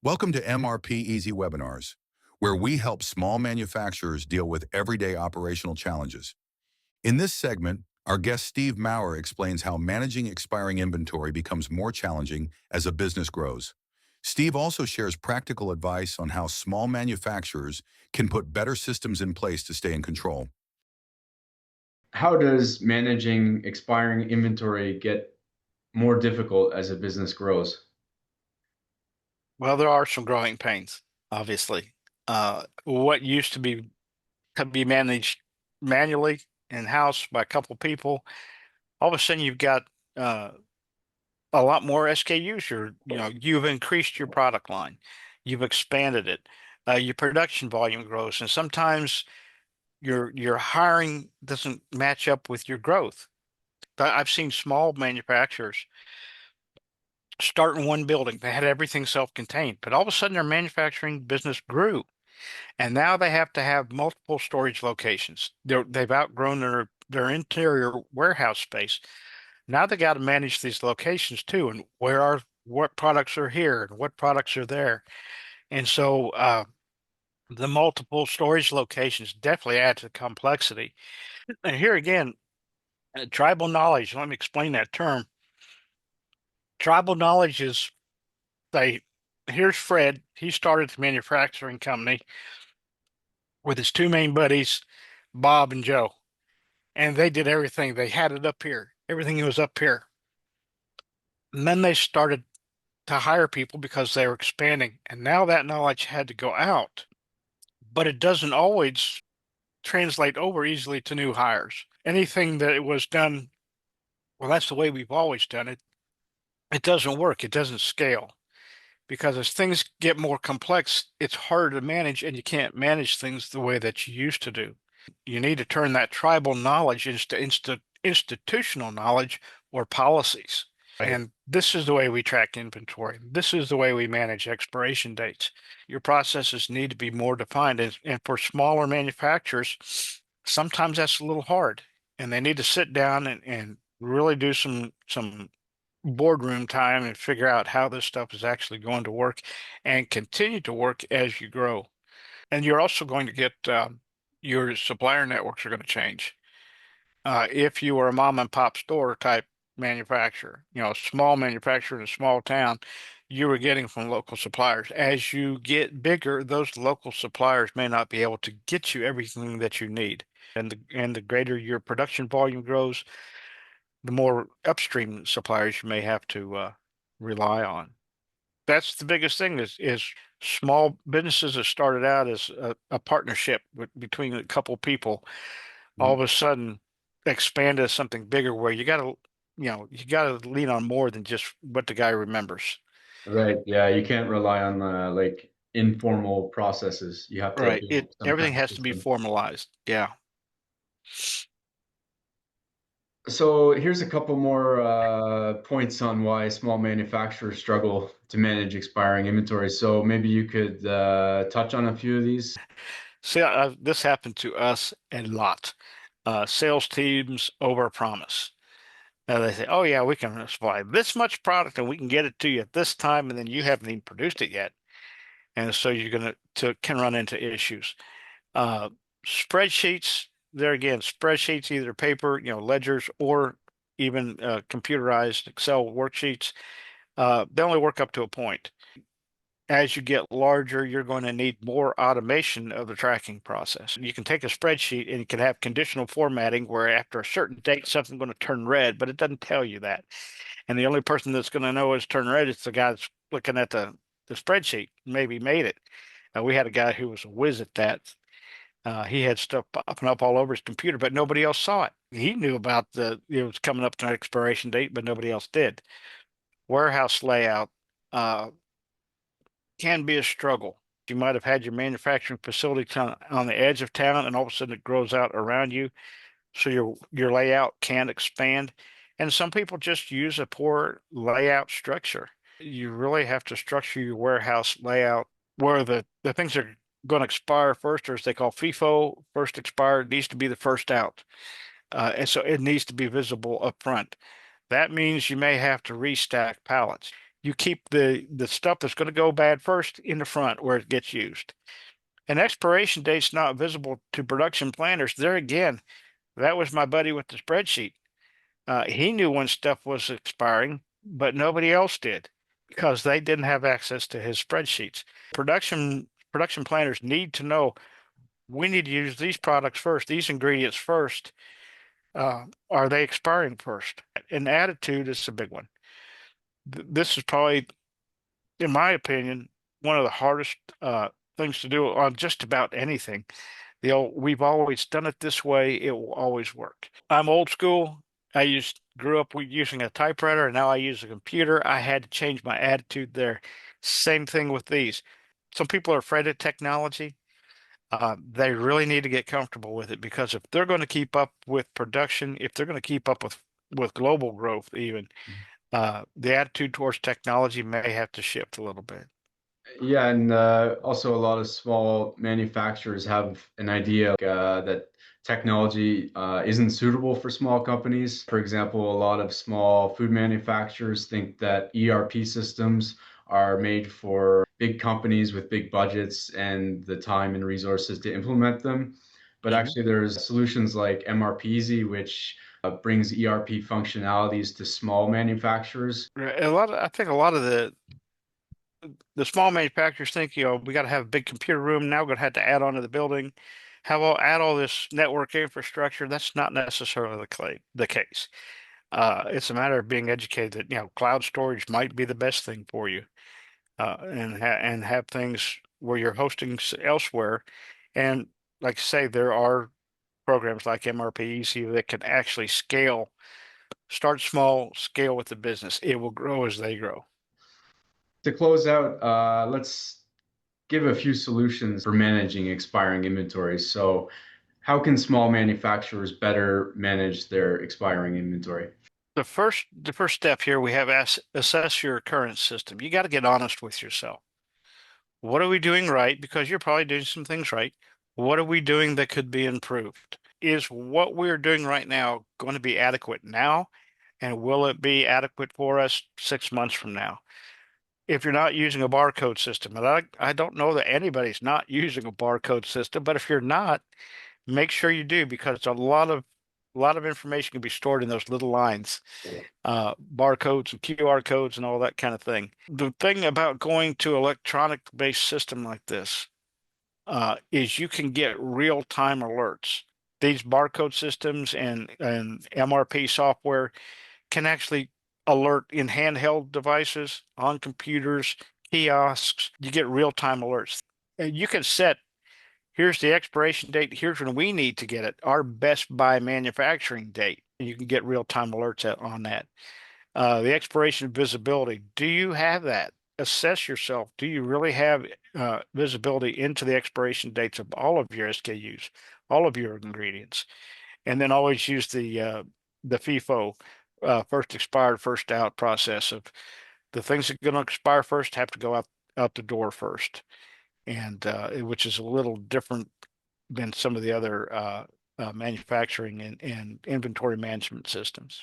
Welcome to MRPeasy webinars, where we help small manufacturers deal with everyday operational challenges. In this segment, our guest Steve Maurer explains how managing expiring inventory becomes more challenging as a business grows. Steve also shares practical advice on how small manufacturers can put better systems in place to stay in control. How does managing expiring inventory get more difficult as a business grows? Well, there are some growing pains, obviously. What used to be could be managed manually in-house by a couple of people, all of a sudden you've got uh, a lot more SKUs. You've increased your product line, you've expanded it, your production volume grows, and sometimes your hiring doesn't match up with your growth. I've seen small manufacturers start in one building. They had everything self-contained, but all of a sudden their manufacturing business grew. And now they have to have multiple storage locations. They've outgrown their interior warehouse space. Now they got to manage these locations too, and what products are here and what products are there. And so the multiple storage locations definitely add to the complexity. And here again, tribal knowledge. Let me explain that term. Tribal knowledge is they. Here's Fred. He started the manufacturing company with his two main buddies, Bob and Joe. And they did everything. They had it up here. Everything was up here. And then they started to hire people because they were expanding. And now that knowledge had to go out, but it doesn't always translate over easily to new hires. Anything that it was done, well, that's the way we've always done it. It doesn't work. It doesn't scale because as things get more complex, it's harder to manage and you can't manage things the way that you used to do. You need to turn that tribal knowledge into institutional knowledge or policies. Right. And this is the way we track inventory. This is the way we manage expiration dates. Your processes need to be more defined. And for smaller manufacturers, sometimes that's a little hard. And they need to sit down and really do some boardroom time and figure out how this stuff is actually going to work and continue to work as you grow. And you're also going to get your supplier networks are going to change. If you were a mom and pop store type manufacturer, a small manufacturer in a small town, you were getting from local suppliers. As you get bigger, those local suppliers may not be able to get you everything that you need. And the greater your production volume grows, the more upstream suppliers you may have to rely on. That's the biggest thing is small businesses that started out as a partnership between a couple people all of Mhm. a sudden expand to something bigger where you gotta lean on more than just what the guy remembers. Right. Yeah, you can't rely on like informal processes. You have to Right. build some kind Everything of has to be system. formalized. Yeah. So here's a couple more points on why small manufacturers struggle to manage expiring inventory. So maybe you could touch on a few of these. See, this happened to us a lot. Sales teams overpromise. They say, "Oh yeah, we can supply this much product and we can get it to you at this time," and then you haven't even produced it yet, and so you're gonna to can run into issues. Uh, Spreadsheets, there again, spreadsheets, either paper, ledgers, or even computerized Excel worksheets. They only work up to a point. As you get larger, you're going to need more automation of the tracking process. You can take a spreadsheet and you can have conditional formatting where after a certain date, something's going to turn red, but it doesn't tell you that. And the only person that's going to know it's turned red is the guy that's looking at the spreadsheet, maybe made it. We had a guy who was a whiz at that. He had stuff popping up all over his computer, but nobody else saw it. He knew about it was coming up to an expiration date, but nobody else did. Warehouse layout can be a struggle. You might have had your manufacturing facility on the edge of town, and all of a sudden it grows out around you, so your layout can expand. And some people just use a poor layout structure. You really have to structure your warehouse layout where the things are going to expire first, or as they call FIFO, first expired, needs to be the first out. And so it needs to be visible up front. That means you may have to restack pallets. You keep the stuff that's going to go bad first in the front where it gets used. An expiration date's not visible to production planners. There again, that was my buddy with the spreadsheet. He knew when stuff was expiring, but nobody else did because they didn't have access to his spreadsheets. Production planners need to know we need to use these products first, these ingredients first. Are they expiring first? And attitude is a big one. This is probably, in my opinion, one of the hardest things to do on just about anything. We've always done it this way, it will always work. I'm old school. Grew up using a typewriter, and now I use a computer. I had to change my attitude there. Same thing with these. Some people are afraid of technology. They really need to get comfortable with it, because if they're going to keep up with production, if they're going to keep up with global growth, even the attitude towards technology may have to shift a little bit. Yeah, and also a lot of small manufacturers have an idea that technology isn't suitable for small companies. For example, a lot of small food manufacturers think that ERP systems are made for big companies with big budgets and the time and resources to implement them. But Mhm. actually, there's solutions like MRPeasy, which brings ERP functionalities to small manufacturers. I think a lot of the small manufacturers think, we got to have a big computer room. Now we're going to have to add on to the building. How about add all this network infrastructure? That's not necessarily the case. It's a matter of being educated that, cloud storage might be the best thing for you, and have things where you're hosting elsewhere. And like I say, there are programs like MRPeasy that can actually scale, start small, scale with the business. It will grow as they grow. To close out, let's give a few solutions for managing expiring inventories. So, how can small manufacturers better manage their expiring inventory? The first step here, we have assess your current system. You got to get honest with yourself. What are we doing right? Because you're probably doing some things right. What are we doing that could be improved? Is what we're doing right now going to be adequate now? And will it be adequate for us 6 months from now? If you're not using a barcode system, and I don't know that anybody's not using a barcode system, but if you're not, make sure you do, because a lot of information can be stored in those little lines, barcodes and QR codes and all that kind of thing. The thing about going to electronic-based system like this is you can get real-time alerts. These barcode systems and MRP software can actually alert in handheld devices, on computers, kiosks. You get real-time alerts. And you can set, here's the expiration date, here's when we need to get it, our best by manufacturing date. You can get real-time alerts on that. The expiration visibility, do you have that? Assess yourself. Do you really have visibility into the expiration dates of all of your SKUs, all of your ingredients? And then always use the FIFO, first expired, first out process of the things that are going to expire first have to go out the door first, and which is a little different than some of the other manufacturing and inventory management systems.